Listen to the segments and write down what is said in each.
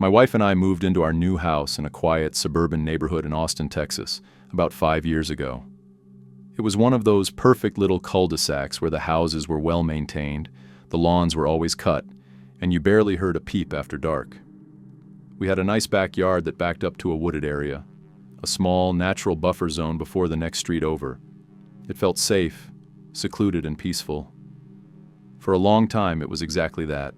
My wife and I moved into our new house in a quiet suburban neighborhood in Austin, Texas, about 5 years ago. It was one of those perfect little cul-de-sacs where the houses were well maintained, the lawns were always cut, and you barely heard a peep after dark. We had a nice backyard that backed up to a wooded area, a small, natural buffer zone before the next street over. It felt safe, secluded, and peaceful. For a long time, it was exactly that.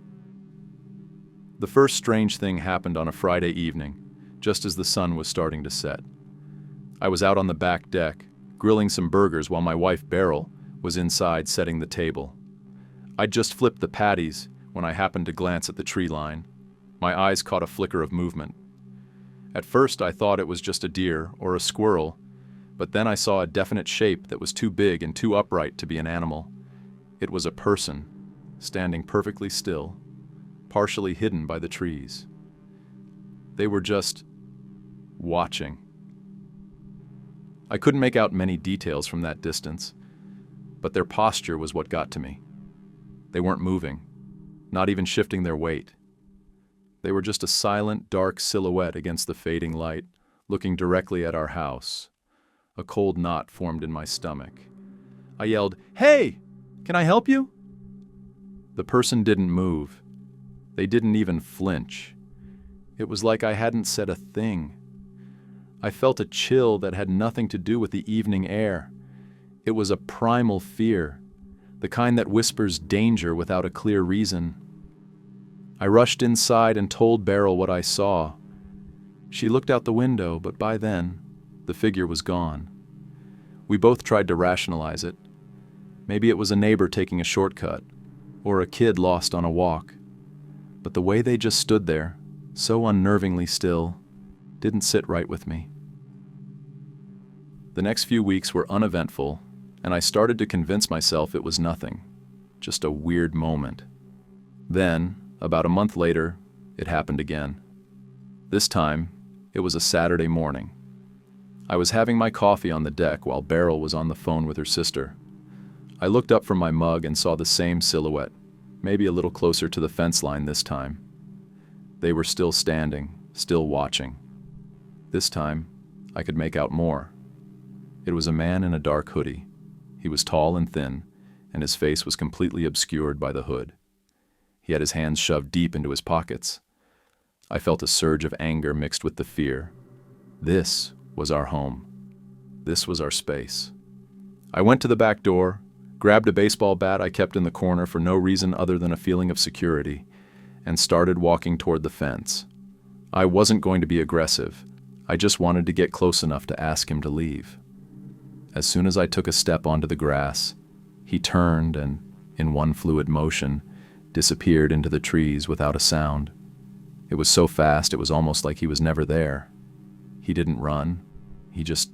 The first strange thing happened on a Friday evening, just as the sun was starting to set. I was out on the back deck, grilling some burgers while my wife Beryl was inside setting the table. I'd just flipped the patties when I happened to glance at the tree line. My eyes caught a flicker of movement. At first I thought it was just a deer or a squirrel, but then I saw a definite shape that was too big and too upright to be an animal. It was a person, standing perfectly still, partially hidden by the trees. They were just watching. I couldn't make out many details from that distance, but their posture was what got to me. They weren't moving, not even shifting their weight. They were just a silent, dark silhouette against the fading light, looking directly at our house. A cold knot formed in my stomach. I yelled, "Hey! Can I help you?" The person didn't move. They didn't even flinch. It was like I hadn't said a thing. I felt a chill that had nothing to do with the evening air. It was a primal fear, the kind that whispers danger without a clear reason. I rushed inside and told Beryl what I saw. She looked out the window, but by then, the figure was gone. We both tried to rationalize it. Maybe it was a neighbor taking a shortcut, or a kid lost on a walk. But the way they just stood there, so unnervingly still, didn't sit right with me. The next few weeks were uneventful, and I started to convince myself it was nothing, just a weird moment. Then, about a month later, it happened again. This time, it was a Saturday morning. I was having my coffee on the deck while Beryl was on the phone with her sister. I looked up from my mug and saw the same silhouette, maybe a little closer to the fence line this time. They were still standing, still watching. This time, I could make out more. It was a man in a dark hoodie. He was tall and thin, and his face was completely obscured by the hood. He had his hands shoved deep into his pockets. I felt a surge of anger mixed with the fear. This was our home. This was our space. I went to the back door, grabbed a baseball bat I kept in the corner for no reason other than a feeling of security, and started walking toward the fence. I wasn't going to be aggressive. I just wanted to get close enough to ask him to leave. As soon as I took a step onto the grass, he turned and, in one fluid motion, disappeared into the trees without a sound. It was so fast it was almost like he was never there. He didn't run. He just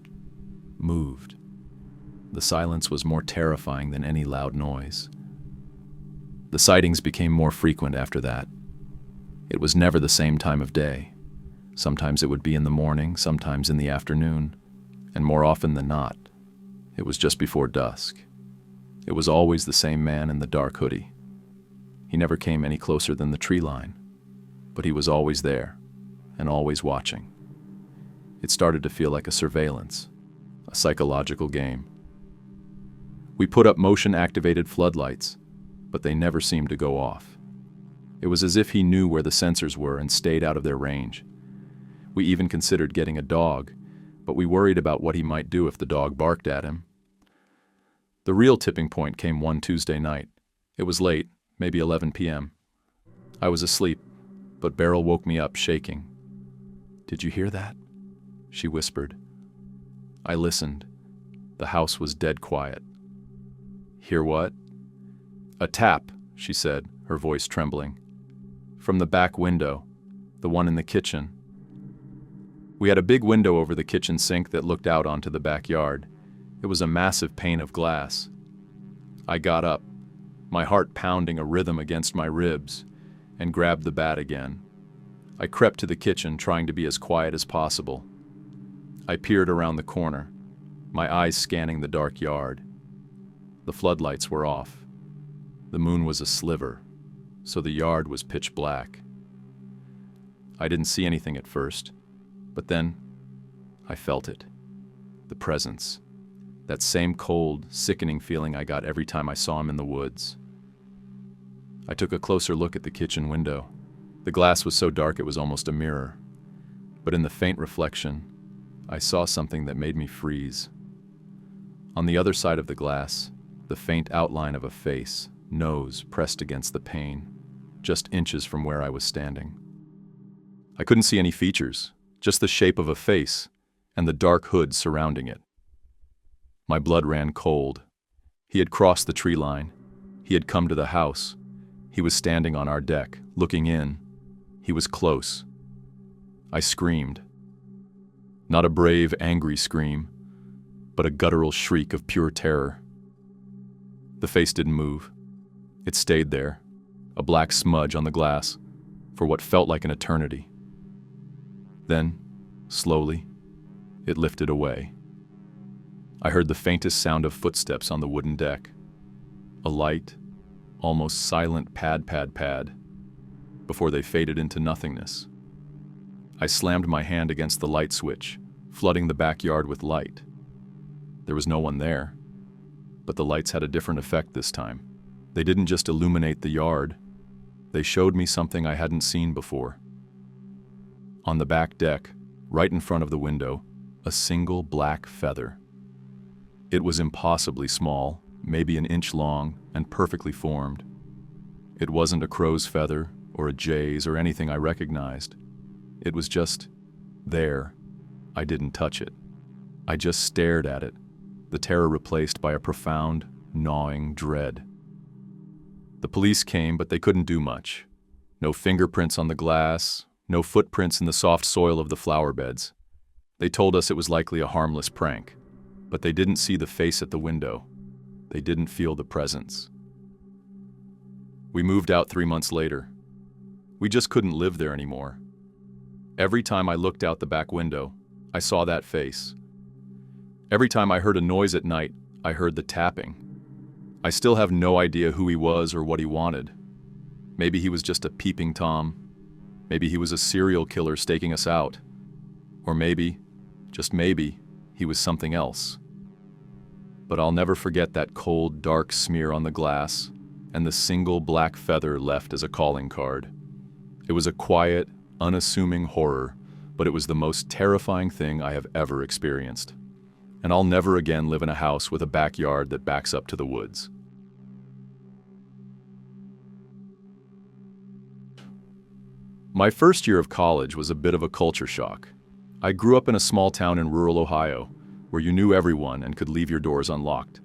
moved. The silence was more terrifying than any loud noise. The sightings became more frequent after that. It was never the same time of day. Sometimes it would be in the morning, sometimes in the afternoon, and more often than not, it was just before dusk. It was always the same man in the dark hoodie. He never came any closer than the tree line, but he was always there and always watching. It started to feel like a surveillance, a psychological game. We put up motion-activated floodlights, but they never seemed to go off. It was as if he knew where the sensors were and stayed out of their range. We even considered getting a dog, but we worried about what he might do if the dog barked at him. The real tipping point came one Tuesday night. It was late, maybe 11 p.m. I was asleep, but Beryl woke me up shaking. "Did you hear that?" she whispered. I listened. The house was dead quiet. "Hear what?" "A tap," she said, her voice trembling. "From the back window, the one in the kitchen." We had a big window over the kitchen sink that looked out onto the backyard. It was a massive pane of glass. I got up, my heart pounding a rhythm against my ribs, and grabbed the bat again. I crept to the kitchen, trying to be as quiet as possible. I peered around the corner, my eyes scanning the dark yard. The floodlights were off. The moon was a sliver, so the yard was pitch black. I didn't see anything at first, but then I felt it. The presence. That same cold, sickening feeling I got every time I saw him in the woods. I took a closer look at the kitchen window. The glass was so dark it was almost a mirror. But in the faint reflection, I saw something that made me freeze. On the other side of the glass, the faint outline of a face, nose pressed against the pane, just inches from where I was standing. I couldn't see any features, just the shape of a face and the dark hood surrounding it. My blood ran cold. He had crossed the tree line. He had come to the house. He was standing on our deck, looking in. He was close. I screamed. Not a brave, angry scream, but a guttural shriek of pure terror. The face didn't move. It stayed there, a black smudge on the glass, for what felt like an eternity. Then, slowly, it lifted away. I heard the faintest sound of footsteps on the wooden deck. A light, almost silent pad, pad, pad, before they faded into nothingness. I slammed my hand against the light switch, flooding the backyard with light. There was no one there, but the lights had a different effect this time. They didn't just illuminate the yard, they showed me something I hadn't seen before. On the back deck, right in front of the window, a single black feather. It was impossibly small, maybe an inch long, and perfectly formed. It wasn't a crow's feather, or a jay's, or anything I recognized. It was just there. I didn't touch it. I just stared at it, the terror replaced by a profound, gnawing dread. The police came, but they couldn't do much. No fingerprints on the glass, no footprints in the soft soil of the flower beds. They told us it was likely a harmless prank, but they didn't see the face at the window. They didn't feel the presence. We moved out 3 months later. We just couldn't live there anymore. Every time I looked out the back window, I saw that face. Every time I heard a noise at night, I heard the tapping. I still have no idea who he was or what he wanted. Maybe he was just a peeping Tom. Maybe he was a serial killer staking us out. Or maybe, just maybe, he was something else. But I'll never forget that cold, dark smear on the glass and the single black feather left as a calling card. It was a quiet, unassuming horror, but it was the most terrifying thing I have ever experienced. And I'll never again live in a house with a backyard that backs up to the woods. My first year of college was a bit of a culture shock. I grew up in a small town in rural Ohio, where you knew everyone and could leave your doors unlocked.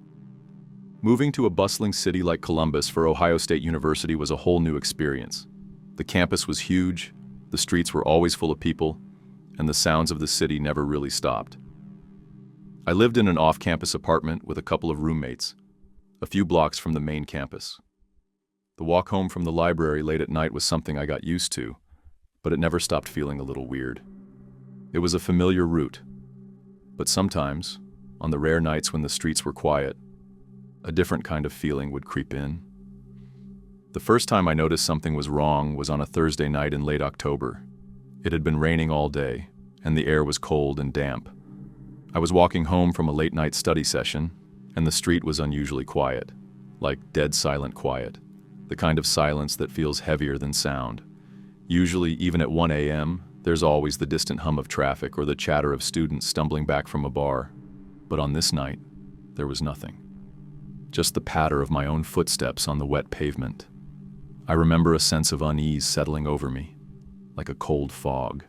Moving to a bustling city like Columbus for Ohio State University was a whole new experience. The campus was huge, the streets were always full of people, and the sounds of the city never really stopped. I lived in an off-campus apartment with a couple of roommates, a few blocks from the main campus. The walk home from the library late at night was something I got used to, but it never stopped feeling a little weird. It was a familiar route, but sometimes, on the rare nights when the streets were quiet, a different kind of feeling would creep in. The first time I noticed something was wrong was on a Thursday night in late October. It had been raining all day, and the air was cold and damp. I was walking home from a late-night study session, and the street was unusually quiet, like dead silent quiet, the kind of silence that feels heavier than sound. Usually, even at 1 a.m., there's always the distant hum of traffic or the chatter of students stumbling back from a bar. But on this night, there was nothing. Just the patter of my own footsteps on the wet pavement. I remember a sense of unease settling over me, like a cold fog.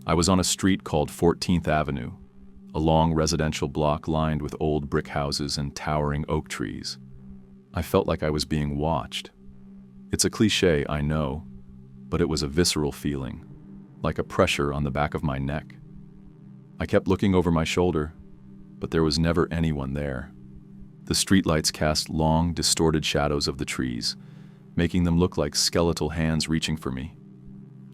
I was on a street called 14th Avenue, a long residential block lined with old brick houses and towering oak trees. I felt like I was being watched. It's a cliché, I know, but it was a visceral feeling, like a pressure on the back of my neck. I kept looking over my shoulder, but there was never anyone there. The streetlights cast long, distorted shadows of the trees, making them look like skeletal hands reaching for me.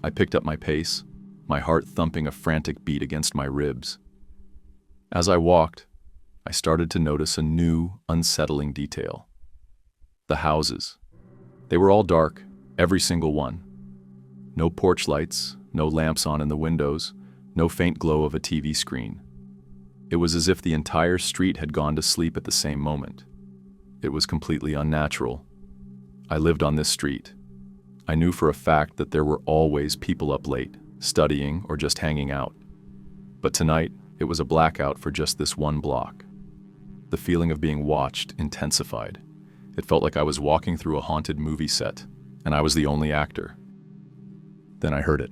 I picked up my pace, my heart thumping a frantic beat against my ribs. As I walked, I started to notice a new, unsettling detail. The houses. They were all dark, every single one. No porch lights, no lamps on in the windows, no faint glow of a TV screen. It was as if the entire street had gone to sleep at the same moment. It was completely unnatural. I lived on this street. I knew for a fact that there were always people up late, studying or just hanging out. But tonight, it was a blackout for just this one block. The feeling of being watched intensified. It felt like I was walking through a haunted movie set, and I was the only actor. Then I heard it.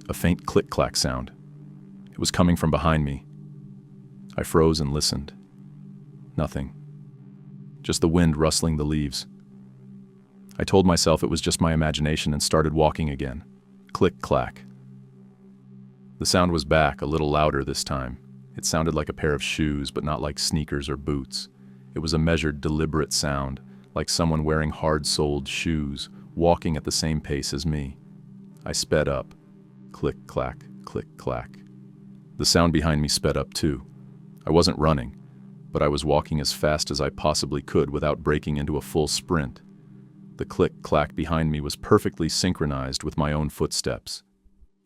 A faint click-clack sound. It was coming from behind me. I froze and listened. Nothing. Just the wind rustling the leaves. I told myself it was just my imagination and started walking again. Click-clack. The sound was back, a little louder this time. It sounded like a pair of shoes, but not like sneakers or boots. It was a measured, deliberate sound, like someone wearing hard-soled shoes, walking at the same pace as me. I sped up. Click-clack, click-clack. The sound behind me sped up too. I wasn't running, but I was walking as fast as I possibly could without breaking into a full sprint. The click-clack behind me was perfectly synchronized with my own footsteps.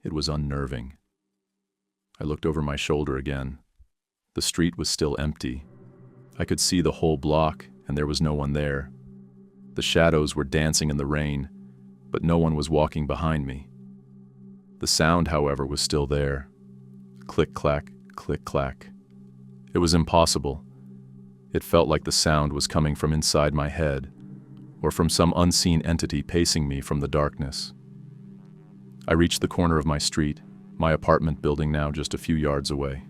It was unnerving. I looked over my shoulder again. The street was still empty. I could see the whole block, and there was no one there. The shadows were dancing in the rain, but no one was walking behind me. The sound, however, was still there. Click-clack, click-clack. It was impossible. It felt like the sound was coming from inside my head, or from some unseen entity pacing me from the darkness. I reached the corner of my street, my apartment building now just a few yards away.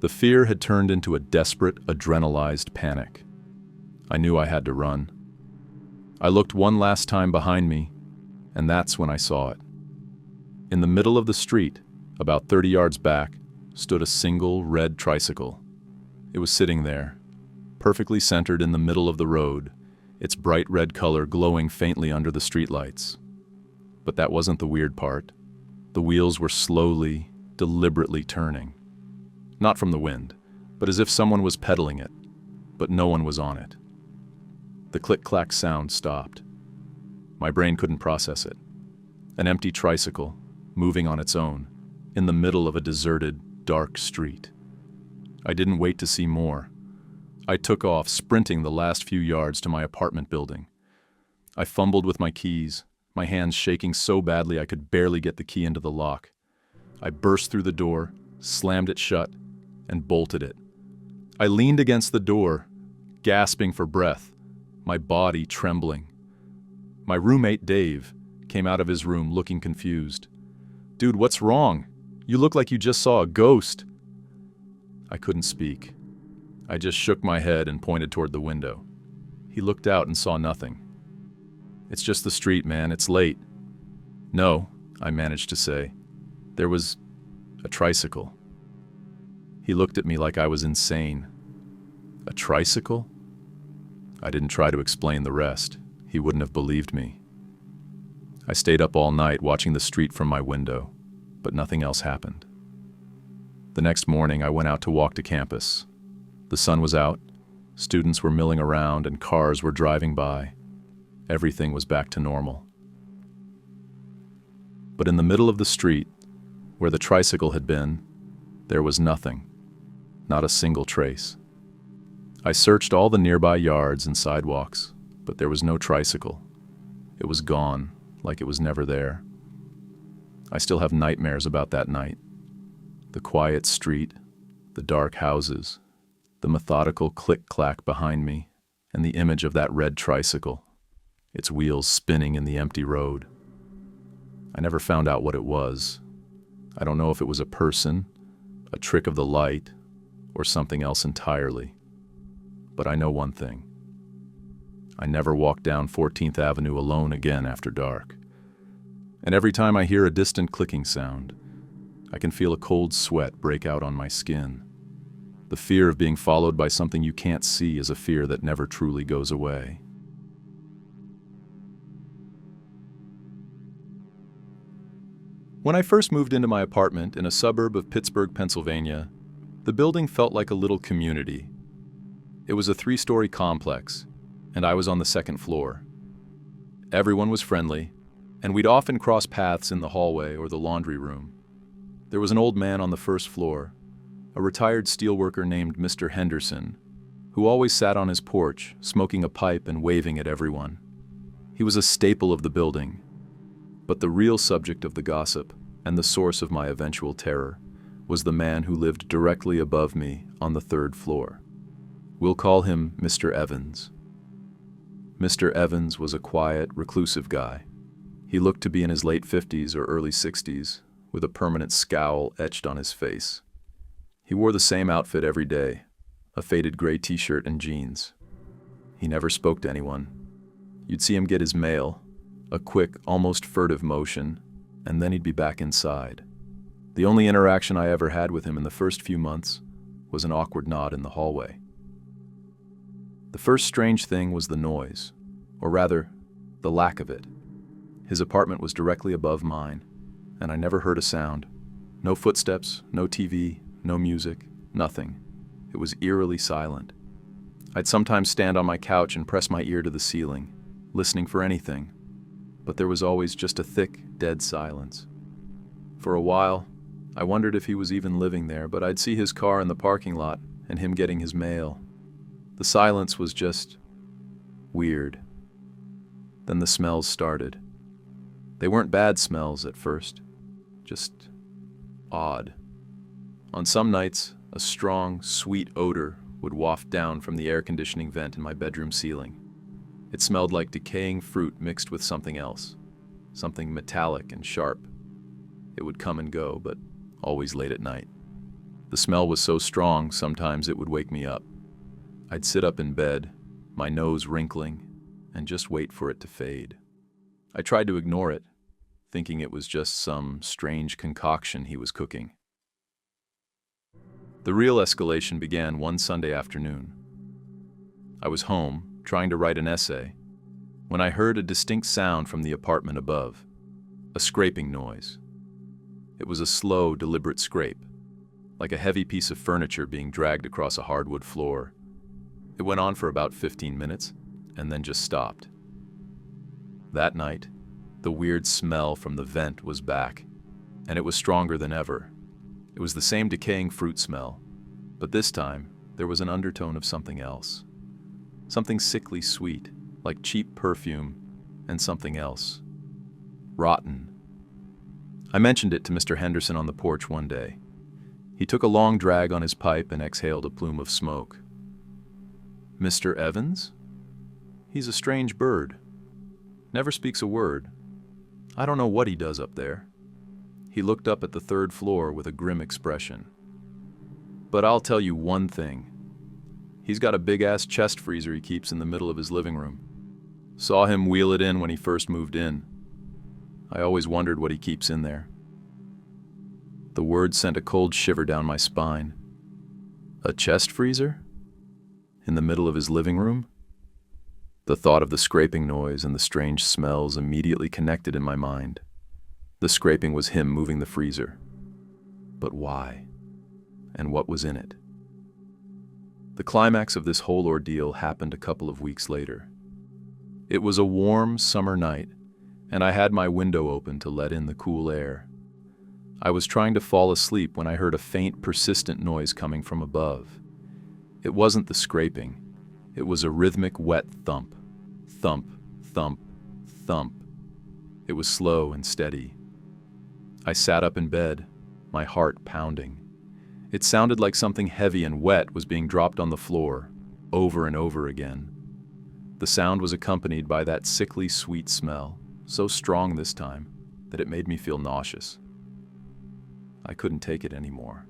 The fear had turned into a desperate, adrenalized panic. I knew I had to run. I looked one last time behind me, and that's when I saw it. In the middle of the street, about 30 yards back, stood a single red tricycle. It was sitting there, perfectly centered in the middle of the road, its bright red color glowing faintly under the streetlights. But that wasn't the weird part. The wheels were slowly, deliberately turning. Not from the wind, but as if someone was pedaling it, but no one was on it. The click-clack sound stopped. My brain couldn't process it. An empty tricycle, moving on its own, in the middle of a deserted, dark street. I didn't wait to see more. I took off, sprinting the last few yards to my apartment building. I fumbled with my keys, my hands shaking so badly I could barely get the key into the lock. I burst through the door, slammed it shut, and bolted it. I leaned against the door, gasping for breath, my body trembling. My roommate, Dave, came out of his room looking confused. "Dude, what's wrong? You look like you just saw a ghost." I couldn't speak. I just shook my head and pointed toward the window. He looked out and saw nothing. "It's just the street, man. It's late." "No," I managed to say. "There was a tricycle." He looked at me like I was insane. A tricycle? I didn't try to explain the rest. He wouldn't have believed me. I stayed up all night watching the street from my window, but nothing else happened. The next morning, I went out to walk to campus. The sun was out, students were milling around, and cars were driving by. Everything was back to normal. But in the middle of the street, where the tricycle had been, there was nothing. Not a single trace. I searched all the nearby yards and sidewalks, but there was no tricycle. It was gone, like it was never there. I still have nightmares about that night. The quiet street, the dark houses, the methodical click-clack behind me, and the image of that red tricycle, its wheels spinning in the empty road. I never found out what it was. I don't know if it was a person, a trick of the light, or something else entirely. But I know one thing. I never walk down 14th Avenue alone again after dark. And every time I hear a distant clicking sound, I can feel a cold sweat break out on my skin. The fear of being followed by something you can't see is a fear that never truly goes away. When I first moved into my apartment in a suburb of Pittsburgh, Pennsylvania, the building felt like a little community. It was a 3-story complex, and I was on the second floor. Everyone was friendly, and we'd often cross paths in the hallway or the laundry room. There was an old man on the first floor, a retired steelworker named Mr. Henderson, who always sat on his porch, smoking a pipe and waving at everyone. He was a staple of the building, but the real subject of the gossip, and the source of my eventual terror, was the man who lived directly above me on the third floor. We'll call him Mr. Evans. Mr. Evans was a quiet, reclusive guy. He looked to be in his late 50s or early 60s, with a permanent scowl etched on his face. He wore the same outfit every day, a faded gray t-shirt and jeans. He never spoke to anyone. You'd see him get his mail, a quick, almost furtive motion, and then he'd be back inside. The only interaction I ever had with him in the first few months was an awkward nod in the hallway. The first strange thing was the noise, or rather, the lack of it. His apartment was directly above mine, and I never heard a sound. No footsteps, no TV, no music, nothing. It was eerily silent. I'd sometimes stand on my couch and press my ear to the ceiling, listening for anything, but there was always just a thick, dead silence. For a while, I wondered if he was even living there, but I'd see his car in the parking lot and him getting his mail. The silence was just weird. Then the smells started. They weren't bad smells at first, just odd. On some nights, a strong, sweet odor would waft down from the air conditioning vent in my bedroom ceiling. It smelled like decaying fruit mixed with something else, something metallic and sharp. It would come and go, but always late at night. The smell was so strong, sometimes it would wake me up. I'd sit up in bed, my nose wrinkling, and just wait for it to fade. I tried to ignore it, thinking it was just some strange concoction he was cooking. The real escalation began one Sunday afternoon. I was home, trying to write an essay, when I heard a distinct sound from the apartment above, a scraping noise. It was a slow, deliberate scrape, like a heavy piece of furniture being dragged across a hardwood floor. It went on for about 15 minutes, and then just stopped. That night, the weird smell from the vent was back, and it was stronger than ever. It was the same decaying fruit smell, but this time, there was an undertone of something else. Something sickly sweet, like cheap perfume, and something else. Rotten. I mentioned it to Mr. Henderson on the porch one day. He took a long drag on his pipe and exhaled a plume of smoke. Mr. Evans? He's a strange bird. Never speaks a word. I don't know what he does up there. He looked up at the third floor with a grim expression. But I'll tell you one thing. He's got a big-ass chest freezer he keeps in the middle of his living room. Saw him wheel it in when he first moved in. I always wondered what he keeps in there. The word sent a cold shiver down my spine. A chest freezer? In the middle of his living room? The thought of the scraping noise and the strange smells immediately connected in my mind. The scraping was him moving the freezer. But why? And what was in it? The climax of this whole ordeal happened a couple of weeks later. It was a warm summer night, and I had my window open to let in the cool air. I was trying to fall asleep when I heard a faint, persistent noise coming from above. It wasn't the scraping. It was a rhythmic, wet thump. Thump, thump, thump. It was slow and steady. I sat up in bed, my heart pounding. It sounded like something heavy and wet was being dropped on the floor, over and over again. The sound was accompanied by that sickly sweet smell, so strong this time that it made me feel nauseous. I couldn't take it anymore.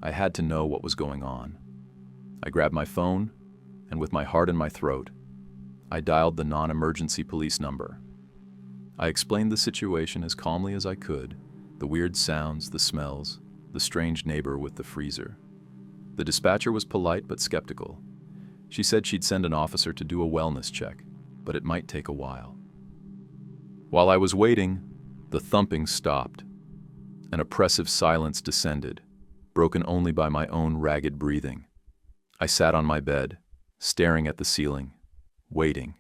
I had to know what was going on. I grabbed my phone, and with my heart in my throat, I dialed the non-emergency police number. I explained the situation as calmly as I could, the weird sounds, the smells, the strange neighbor with the freezer. The dispatcher was polite but skeptical. She said she'd send an officer to do a wellness check, but it might take a while. While I was waiting, the thumping stopped. An oppressive silence descended, broken only by my own ragged breathing. I sat on my bed, staring at the ceiling, waiting.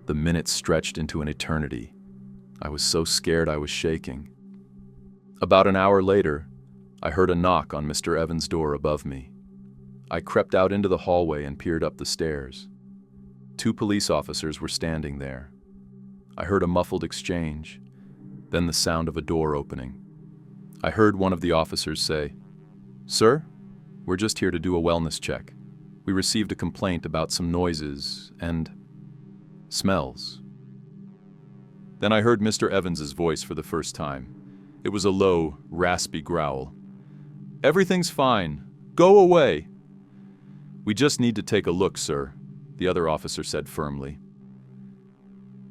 The minutes stretched into an eternity. I was so scared I was shaking. About an hour later, I heard a knock on Mr. Evans' door above me. I crept out into the hallway and peered up the stairs. 2 police officers were standing there. I heard a muffled exchange, then the sound of a door opening. I heard one of the officers say, "Sir, we're just here to do a wellness check. We received a complaint about some noises and smells." Then I heard Mr. Evans's voice for the first time. It was a low, raspy growl. "Everything's fine. Go away." "We just need to take a look, sir," the other officer said firmly.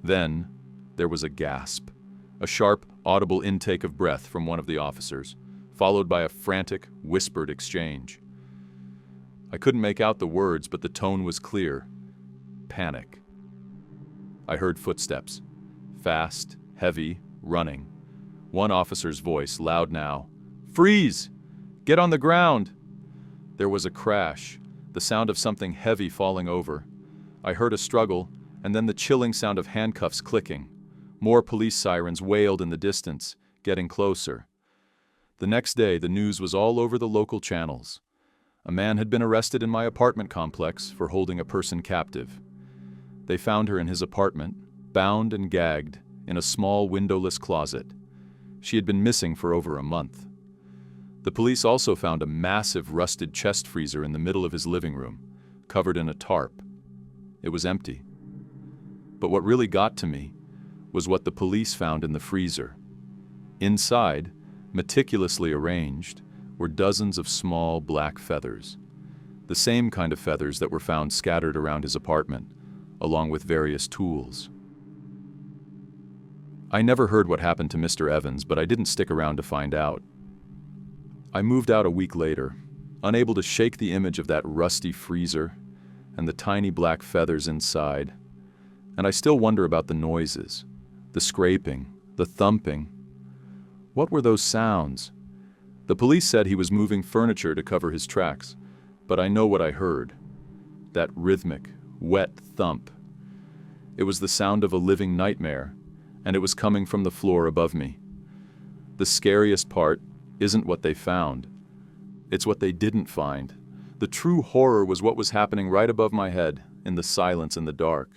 Then there was a gasp, a sharp, audible intake of breath from one of the officers, followed by a frantic, whispered exchange. I couldn't make out the words, but the tone was clear. Panic. I heard footsteps. Fast, heavy, running. One officer's voice, loud now. "Freeze! Get on the ground!" There was a crash, the sound of something heavy falling over. I heard a struggle, and then the chilling sound of handcuffs clicking. More police sirens wailed in the distance, getting closer. The next day, the news was all over the local channels. A man had been arrested in my apartment complex for holding a person captive. They found her in his apartment, bound and gagged, in a small windowless closet. She had been missing for over a month. The police also found a massive rusted chest freezer in the middle of his living room, covered in a tarp. It was empty. But what really got to me was what the police found in the freezer. Inside, meticulously arranged, were dozens of small black feathers, the same kind of feathers that were found scattered around his apartment, along with various tools. I never heard what happened to Mr. Evans, but I didn't stick around to find out. I moved out a week later, unable to shake the image of that rusty freezer and the tiny black feathers inside, and I still wonder about the noises, the scraping, the thumping. What were those sounds? The police said he was moving furniture to cover his tracks, but I know what I heard. That rhythmic, wet thump. It was the sound of a living nightmare, and it was coming from the floor above me. The scariest part isn't what they found. It's what they didn't find. The true horror was what was happening right above my head, in the silence and the dark.